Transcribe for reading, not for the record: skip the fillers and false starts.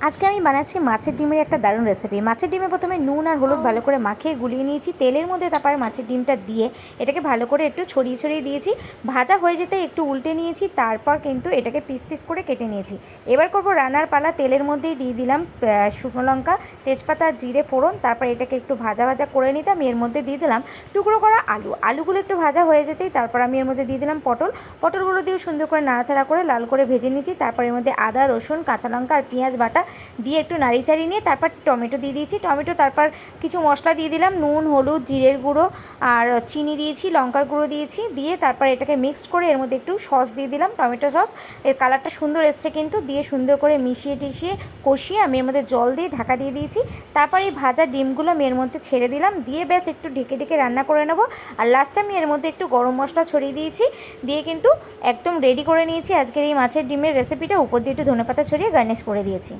আজকে আমি বানাচ্ছি মাছের ডিমের একটা দারুণ রেসিপি। মাছের ডিমে প্রথমে নুন আর হলুদ ভালো করে মাখিয়ে গুলিয়ে নিয়েছি, তেলের মধ্যে তারপর মাছের ডিমটা দিয়ে এটাকে ভালো করে একটু ছড়িয়ে ছড়িয়ে দিয়েছি। ভাজা হয়ে যেতে একটু উল্টে নিয়েছি, তারপর কিন্তু এটাকে পিস পিস করে কেটে নিয়েছি। এবার করবো রান্নার পালা। তেলের মধ্যেই দিয়ে দিলাম শুকনো লঙ্কা, তেজপাতা, জিরে ফোড়ন। তারপর এটাকে একটু ভাজা ভাজা করে নিতাম। এর মধ্যে দিয়ে দিলাম টুকরো করা আলুগুলো একটু ভাজা হয়ে যেতেই তারপর আমি এর মধ্যে দিয়ে দিলাম পটলগুলো দিয়েও সুন্দর করে নাড়াচাড়া করে লাল করে ভেজে নিয়েছি। তারপর এর মধ্যে আদা, রসুন, কাঁচা লঙ্কা আর পেঁয়াজ বাটা দিয়ে একটু নাড়ি চাড়িয়ে নিয়ে তারপর টমেটো দিয়ে দিয়েছি। তারপর কিছু মশলা দিয়ে দিলাম, নুন, হলুদ, জিরের গুঁড়ো আর চিনি দিয়েছি, লঙ্কার গুঁড়ো দিয়েছি। দিয়ে তারপর এটাকে মিক্সড করে এর মধ্যে একটু সস দিয়ে দিলাম, টমেটো সস। এর কালারটা সুন্দর এসছে কিন্তু। দিয়ে সুন্দর করে মিশিয়ে টিশিয়ে কষিয়ে আমি এর মধ্যে জল দিয়ে ঢাকা দিয়ে দিয়েছি। তারপর এই ভাজা ডিমগুলো আমি এর মধ্যে ছেড়ে দিলাম, দিয়ে ব্যাস একটু ঢেকে ঢেকে রান্না করে নেবো। আর লাস্টে আমি এর মধ্যে একটু গরম মশলা ছড়িয়ে দিয়েছি, দিয়ে কিন্তু একদম রেডি করে নিয়েছি আজকের এই মাছের ডিমের রেসিপিটা। উপর দিয়ে একটু ধনেপাতা ছড়িয়ে গার্নিশ করে দিয়েছি।